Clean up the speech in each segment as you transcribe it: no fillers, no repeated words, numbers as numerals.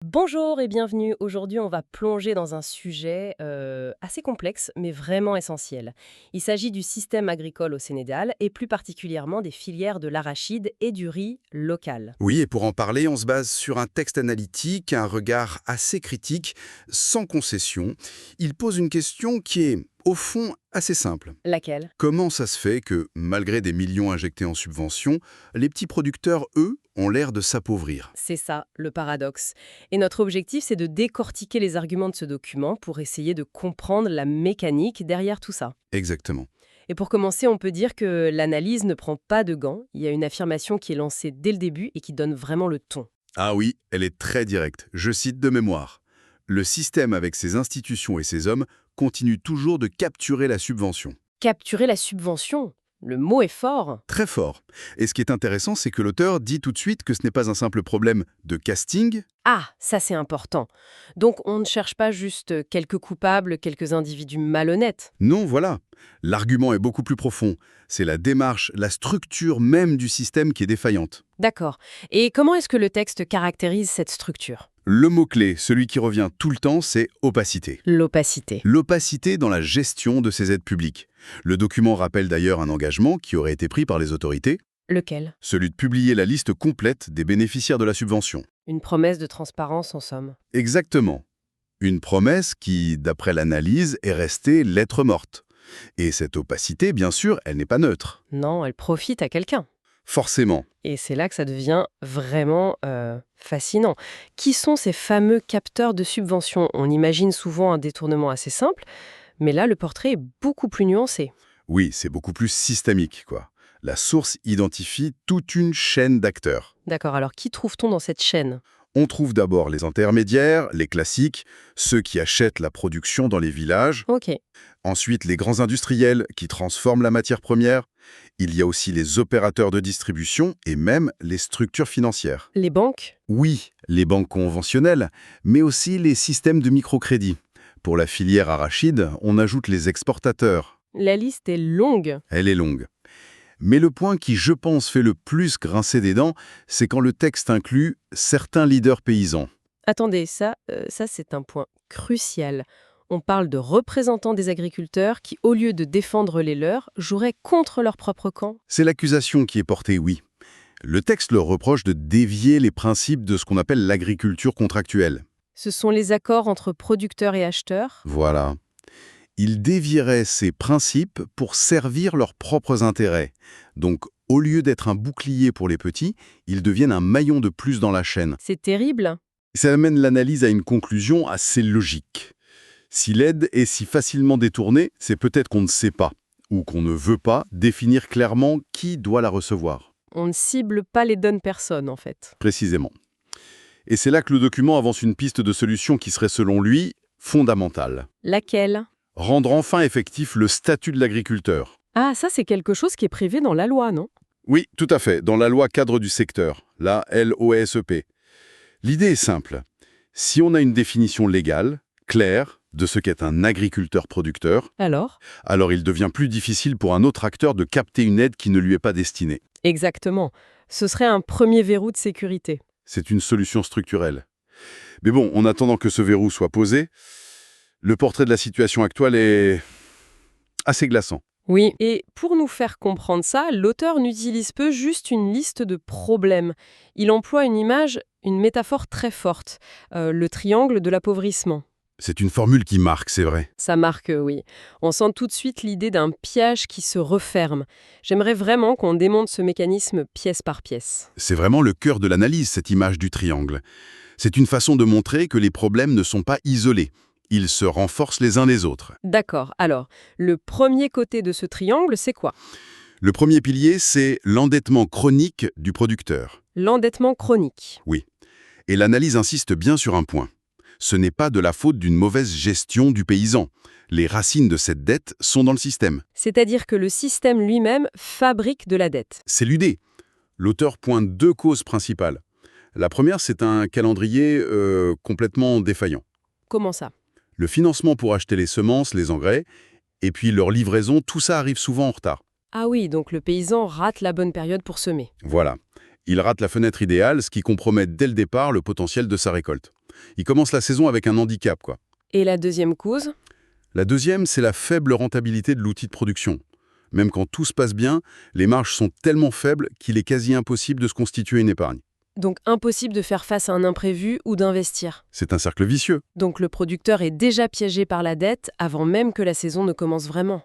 Bonjour et bienvenue. Aujourd'hui, on va plonger dans un sujet assez complexe, mais vraiment essentiel. Il s'agit du système agricole au Sénégal et plus particulièrement des filières de l'arachide et du riz local. Oui, et pour en parler, on se base sur un texte analytique, un regard assez critique, sans concession. Il pose une question qui est, au fond, assez simple. Laquelle? Comment ça se fait que, malgré des millions injectés en subventions, les petits producteurs, eux, ont l'air de s'appauvrir? C'est ça, le paradoxe. Et notre objectif, c'est de décortiquer les arguments de ce document pour essayer de comprendre la mécanique derrière tout ça. Exactement. Et pour commencer, on peut dire que l'analyse ne prend pas de gants. Il y a une affirmation qui est lancée dès le début et qui donne vraiment le ton. Ah oui, elle est très directe. Je cite de mémoire. Le système avec ses institutions et ses hommes continue toujours de capturer la subvention. Capturer la subvention, le mot est fort. Très fort. Et ce qui est intéressant, c'est que l'auteur dit tout de suite que ce n'est pas un simple problème de casting. Ah, ça c'est important. Donc on ne cherche pas juste quelques coupables, quelques individus malhonnêtes. Non, voilà. L'argument est beaucoup plus profond. C'est la démarche, la structure même du système qui est défaillante. D'accord. Et comment est-ce que le texte caractérise cette structure? Le mot-clé, celui qui revient tout le temps, c'est opacité. L'opacité. L'opacité dans la gestion de ces aides publiques. Le document rappelle d'ailleurs un engagement qui aurait été pris par les autorités, Lequel? celui de publier la liste complète des bénéficiaires de la subvention. Une promesse de transparence en somme. Exactement. Une promesse qui, d'après l'analyse, est restée lettre morte. Et cette opacité, bien sûr, elle n'est pas neutre. Non, elle profite à quelqu'un. Forcément. Et c'est là que ça devient vraiment fascinant. Qui sont ces fameux capteurs de subventions? On imagine souvent un détournement assez simple, mais là le portrait est beaucoup plus nuancé. Oui, c'est beaucoup plus systémique, quoi. La source identifie toute une chaîne d'acteurs. D'accord, alors qui trouve-t-on dans cette chaîne? On trouve d'abord les intermédiaires, les classiques, ceux qui achètent la production dans les villages, Ok. ensuite les grands industriels qui transforment la matière première, il y a aussi les opérateurs de distribution et même les structures financières. Les banques? Oui, les banques conventionnelles, mais aussi les systèmes de microcrédit. Pour la filière arachide, on ajoute les exportateurs. La liste est longue. Elle est longue. Mais le point qui, je pense, fait le plus grincer des dents, c'est quand le texte inclut certains leaders paysans. Attendez, ça c'est un point crucial. On parle de représentants des agriculteurs qui, au lieu de défendre les leurs, joueraient contre leur propre camp. C'est l'accusation qui est portée, oui. Le texte leur reproche de dévier les principes de ce qu'on appelle l'agriculture contractuelle. Ce sont les accords entre producteurs et acheteurs. Voilà. Ils dévieraient ces principes pour servir leurs propres intérêts. Donc, au lieu d'être un bouclier pour les petits, ils deviennent un maillon de plus dans la chaîne. C'est terrible. Ça amène l'analyse à une conclusion assez logique. Si l'aide est si facilement détournée, c'est peut-être qu'on ne sait pas, ou qu'on ne veut pas définir clairement qui doit la recevoir, On ne cible pas les bonnes personnes, en fait. précisément. Et c'est là que le document avance une piste de solution qui serait, selon lui, fondamentale. Laquelle? Rendre enfin effectif le statut de l'agriculteur. Ah, ça c'est quelque chose qui est privé dans la loi, non? Oui, tout à fait, dans la loi cadre du secteur, la LOSEP. L'idée est simple. Si on a une définition légale, claire, de ce qu'est un agriculteur-producteur, Alors? alors il devient plus difficile pour un autre acteur de capter une aide qui ne lui est pas destinée. Exactement. Ce serait un premier verrou de sécurité. C'est une solution structurelle. Mais bon, en attendant que ce verrou soit posé, le portrait de la situation actuelle est assez glaçant. Oui, et pour nous faire comprendre ça, l'auteur n'utilise peu juste une liste de problèmes. Il emploie une image, une métaphore très forte, le triangle de l'appauvrissement. C'est une formule qui marque, c'est vrai. Ça marque, oui. On sent tout de suite l'idée d'un piège qui se referme. J'aimerais vraiment qu'on démonte ce mécanisme pièce par pièce. C'est vraiment le cœur de l'analyse, cette image du triangle. C'est une façon de montrer que les problèmes ne sont pas isolés. Ils se renforcent les uns les autres. D'accord, alors, le premier côté de ce triangle, c'est quoi? Le premier pilier, c'est l'endettement chronique du producteur. L'endettement chronique. Oui. Et l'analyse insiste bien sur un point. Ce n'est pas de la faute d'une mauvaise gestion du paysan. Les racines de cette dette sont dans le système. C'est-à-dire que le système lui-même fabrique de la dette. C'est l'idée. L'auteur pointe deux causes principales. La première, c'est un calendrier complètement défaillant. Comment ça? Le financement pour acheter les semences, les engrais, et puis leur livraison, tout ça arrive souvent en retard. Ah oui, donc le paysan rate la bonne période pour semer. Voilà. Il rate la fenêtre idéale, ce qui compromet dès le départ le potentiel de sa récolte. Il commence la saison avec un handicap, quoi. Et la deuxième cause? La deuxième, c'est la faible rentabilité de l'outil de production. Même quand tout se passe bien, les marges sont tellement faibles qu'il est quasi impossible de se constituer une épargne. Donc impossible de faire face à un imprévu ou d'investir. C'est un cercle vicieux. Donc le producteur est déjà piégé par la dette avant même que la saison ne commence vraiment.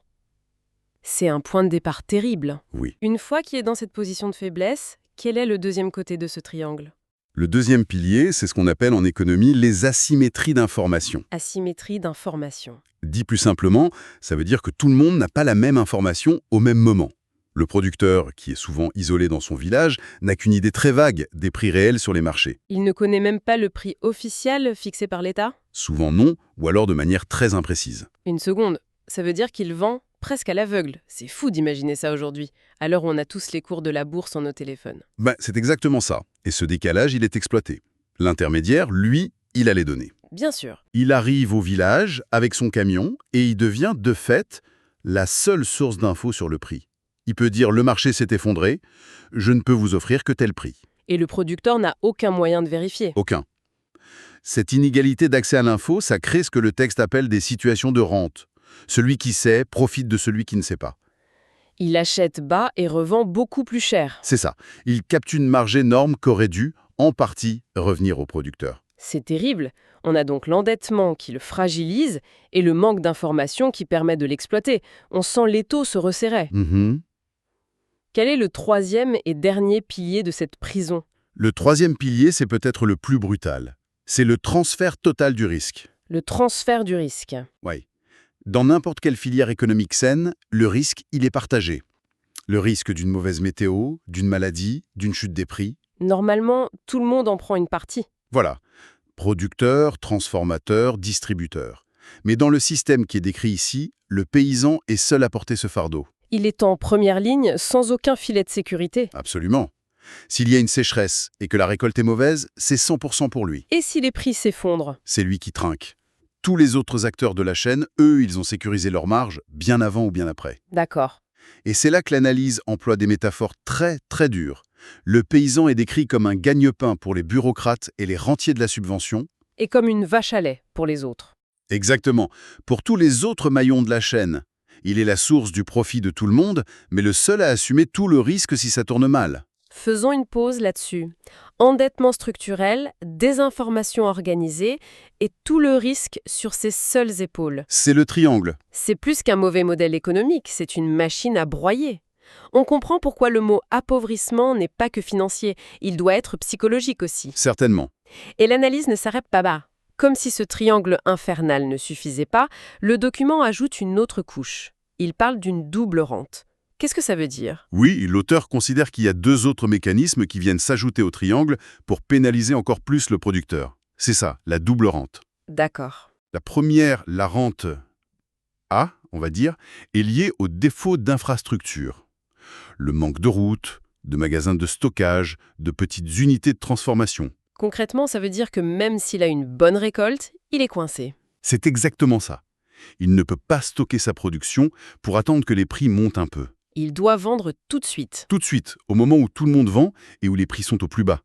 C'est un point de départ terrible. Oui. Une fois qu'il est dans cette position de faiblesse, quel est le deuxième côté de ce triangle? Le deuxième pilier, c'est ce qu'on appelle en économie les asymétries d'information. Asymétrie d'information. Dit plus simplement, ça veut dire que tout le monde n'a pas la même information au même moment. Le producteur, qui est souvent isolé dans son village, n'a qu'une idée très vague des prix réels sur les marchés. Il ne connaît même pas le prix officiel fixé par l'État? Souvent non, ou alors de manière très imprécise. Une seconde, ça veut dire qu'il vend presque à l'aveugle. C'est fou d'imaginer ça aujourd'hui, à l'heure où on a tous les cours de la bourse en nos téléphones. C'est exactement ça. Et ce décalage, il est exploité. L'intermédiaire, lui, il a les données. Bien sûr. Il arrive au village avec son camion et il devient, de fait, la seule source d'infos sur le prix. Il peut dire « le marché s'est effondré, je ne peux vous offrir que tel prix Et le producteur n'a aucun moyen de vérifier. ». Aucun. Cette inégalité d'accès à l'info, ça crée ce que le texte appelle des situations de rente. Celui qui sait profite de celui qui ne sait pas. Il achète bas et revend beaucoup plus cher. C'est ça. Il capte une marge énorme qu'aurait dû, en partie, revenir au producteur. C'est terrible. On a donc l'endettement qui le fragilise et le manque d'information qui permet de l'exploiter. On sent l'étau se resserrer. Quel est le troisième et dernier pilier de cette prison? Le troisième pilier, c'est peut-être le plus brutal. C'est le transfert total du risque. Le transfert du risque. Oui. Dans n'importe quelle filière économique saine, le risque, il est partagé. Le risque d'une mauvaise météo, d'une maladie, d'une chute des prix. Normalement, tout le monde en prend une partie. Voilà. Producteurs, transformateurs, distributeurs. Mais dans le système qui est décrit ici, le paysan est seul à porter ce fardeau. Il est en première ligne sans aucun filet de sécurité. Absolument. S'il y a une sécheresse et que la récolte est mauvaise, c'est 100% pour lui. Et si les prix s'effondrent? C'est lui qui trinque. Tous les autres acteurs de la chaîne, eux, ils ont sécurisé leur marge bien avant ou bien après. D'accord. Et c'est là que l'analyse emploie des métaphores très, très dures. Le paysan est décrit comme un gagne-pain pour les bureaucrates et les rentiers de la subvention. Et comme une vache à lait pour les autres. Exactement. Pour tous les autres maillons de la chaîne. Il est la source du profit de tout le monde, mais le seul à assumer tout le risque si ça tourne mal. Faisons une pause là-dessus. Endettement structurel, désinformation organisée et tout le risque sur ses seules épaules. C'est le triangle. C'est plus qu'un mauvais modèle économique, c'est une machine à broyer. On comprend pourquoi le mot appauvrissement n'est pas que financier, il doit être psychologique aussi. Certainement. Et l'analyse ne s'arrête pas bas. Comme si ce triangle infernal ne suffisait pas, le document ajoute une autre couche. Il parle d'une double rente. Qu'est-ce que ça veut dire? Oui, l'auteur considère qu'il y a deux autres mécanismes qui viennent s'ajouter au triangle pour pénaliser encore plus le producteur. C'est ça, la double rente. D'accord. La première, la rente A, on va dire, est liée au défaut d'infrastructure. Le manque de routes, de magasins de stockage, de petites unités de transformation. Concrètement, ça veut dire que même s'il a une bonne récolte, il est coincé. C'est exactement ça. Il ne peut pas stocker sa production pour attendre que les prix montent un peu. Il doit vendre tout de suite. Tout de suite, au moment où tout le monde vend et où les prix sont au plus bas.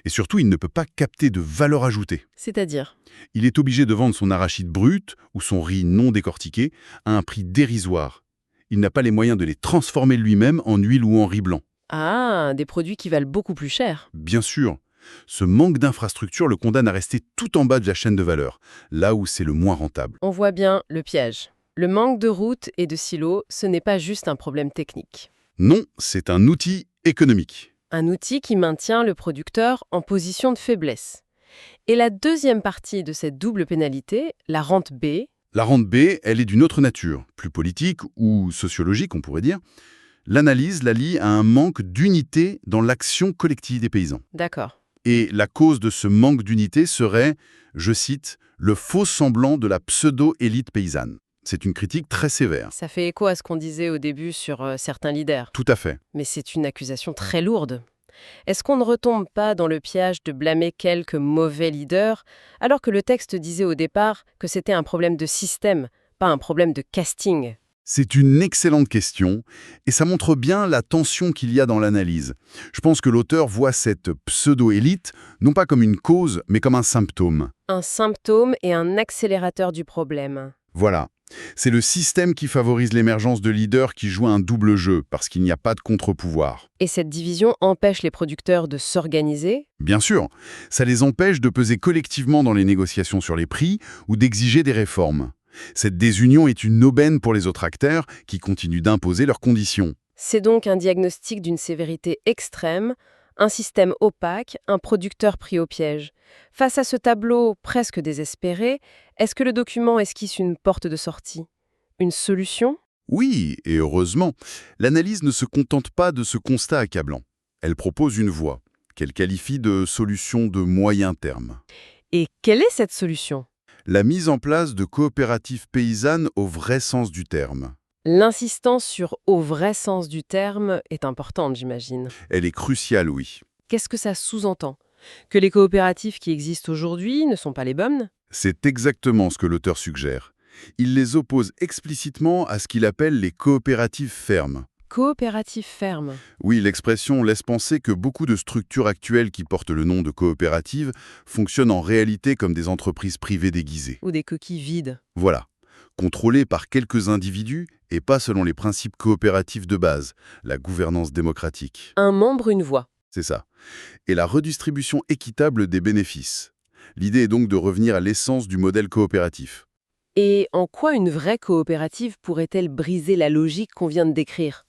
Et surtout, il ne peut pas capter de valeur ajoutée. C'est-à-dire? Il est obligé de vendre son arachide brut ou son riz non décortiqué à un prix dérisoire. Il n'a pas les moyens de les transformer lui-même en huile ou en riz blanc. Ah, des produits qui valent beaucoup plus cher. Bien sûr, ce manque d'infrastructure le condamne à rester tout en bas de la chaîne de valeur, là où c'est le moins rentable. On voit bien le piège. Le manque de routes et de silos, ce n'est pas juste un problème technique. Non, c'est un outil économique. Un outil qui maintient le producteur en position de faiblesse. Et la deuxième partie de cette double pénalité, la rente B. La rente B, elle est d'une autre nature, plus politique ou sociologique, on pourrait dire. L'analyse la lie à un manque d'unité dans l'action collective des paysans. D'accord. Et la cause de ce manque d'unité serait, je cite, le faux semblant de la pseudo-élite paysanne. C'est une critique très sévère. Ça fait écho à ce qu'on disait au début sur certains leaders. Tout à fait. Mais c'est une accusation très lourde. Est-ce qu'on ne retombe pas dans le piège de blâmer quelques mauvais leaders, alors que le texte disait au départ que c'était un problème de système, pas un problème de casting? C'est une excellente question, et ça montre bien la tension qu'il y a dans l'analyse. Je pense que l'auteur voit cette pseudo-élite non pas comme une cause, mais comme un symptôme. Un symptôme et un accélérateur du problème. Voilà. C'est le système qui favorise l'émergence de leaders qui jouent un double jeu, parce qu'il n'y a pas de contre-pouvoir. Et cette division empêche les producteurs de s'organiser. Bien sûr, ça les empêche de peser collectivement dans les négociations sur les prix ou d'exiger des réformes. Cette désunion est une aubaine pour les autres acteurs qui continuent d'imposer leurs conditions. C'est donc un diagnostic d'une sévérité extrême, un système opaque, un producteur pris au piège. Face à ce tableau presque désespéré, est-ce que le document esquisse une porte de sortie? Une solution? Oui, et heureusement, l'analyse ne se contente pas de ce constat accablant. Elle propose une voie, qu'elle qualifie de solution de moyen terme. Et quelle est cette solution? La mise en place de coopératives paysannes au vrai sens du terme. L'insistance sur « au vrai sens du terme » est importante, j'imagine. Elle est cruciale, oui. Qu'est-ce que ça sous-entend? Que les coopératives qui existent aujourd'hui ne sont pas les bonnes? C'est exactement ce que l'auteur suggère. Il les oppose explicitement à ce qu'il appelle les coopératives fermes. Coopératives fermes. Oui, l'expression laisse penser que beaucoup de structures actuelles qui portent le nom de coopératives fonctionnent en réalité comme des entreprises privées déguisées. Ou des coquilles vides. Voilà. Contrôlées par quelques individus et pas selon les principes coopératifs de base, la gouvernance démocratique. Un membre, une voix. C'est ça. Et la redistribution équitable des bénéfices. L'idée est donc de revenir à l'essence du modèle coopératif. Et en quoi une vraie coopérative pourrait-elle briser la logique qu'on vient de décrire?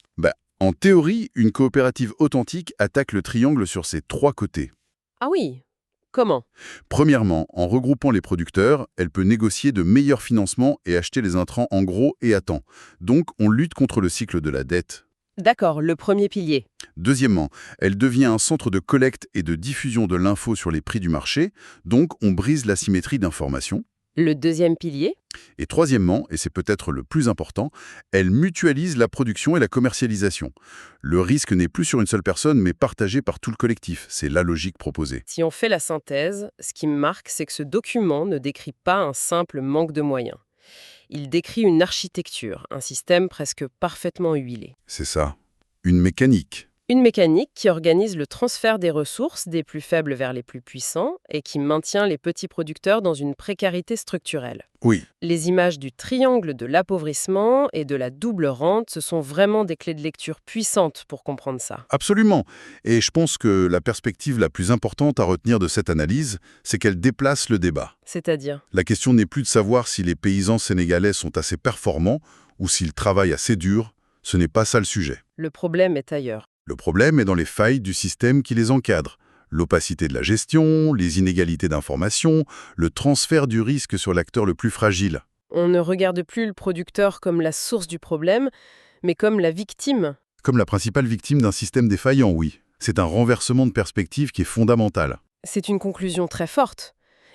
En théorie, une coopérative authentique attaque le triangle sur ses trois côtés. Ah oui, comment? Premièrement, en regroupant les producteurs, elle peut négocier de meilleurs financements et acheter les intrants en gros et à temps. Donc, on lutte contre le cycle de la dette. D'accord, le premier pilier. Deuxièmement, elle devient un centre de collecte et de diffusion de l'info sur les prix du marché, donc on brise l'asymétrie d'information. Le deuxième pilier. Et troisièmement, et c'est peut-être le plus important, elle mutualise la production et la commercialisation. Le risque n'est plus sur une seule personne, mais partagé par tout le collectif. C'est la logique proposée. Si on fait la synthèse, ce qui me marque, c'est que ce document ne décrit pas un simple manque de moyens. Il décrit une architecture, un système presque parfaitement huilé. C'est ça. Une mécanique. Une mécanique qui organise le transfert des ressources des plus faibles vers les plus puissants et qui maintient les petits producteurs dans une précarité structurelle. Oui, Les images du triangle de l'appauvrissement et de la double rente, ce sont vraiment des clés de lecture puissantes pour comprendre ça. absolument. Et je pense que la perspective la plus importante à retenir de cette analyse, c'est qu'elle déplace le débat. C'est-à-dire, La question n'est plus de savoir si les paysans sénégalais sont assez performants ou s'ils travaillent assez dur. Ce n'est pas ça le sujet. le problème est ailleurs. Le problème est dans les failles du système qui les encadre. L'opacité de la gestion, les inégalités d'information, le transfert du risque sur l'acteur le plus fragile. On ne regarde plus le producteur comme la source du problème, mais comme la victime. Comme la principale victime d'un système défaillant, oui. C'est un renversement de perspective qui est fondamental. C'est une conclusion très forte.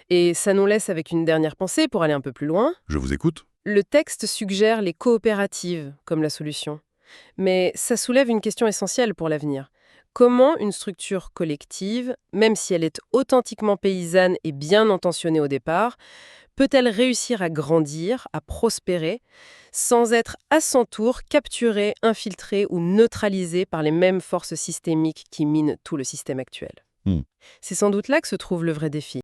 Et ça nous laisse avec une dernière pensée pour aller un peu plus loin. Je vous écoute? Le texte suggère les coopératives comme la solution. Mais ça soulève une question essentielle pour l'avenir. Comment une structure collective, même si elle est authentiquement paysanne et bien intentionnée au départ, peut-elle réussir à grandir, à prospérer, sans être à son tour capturée, infiltrée ou neutralisée par les mêmes forces systémiques qui minent tout le système actuel? Hmm. C'est sans doute là que se trouve le vrai défi.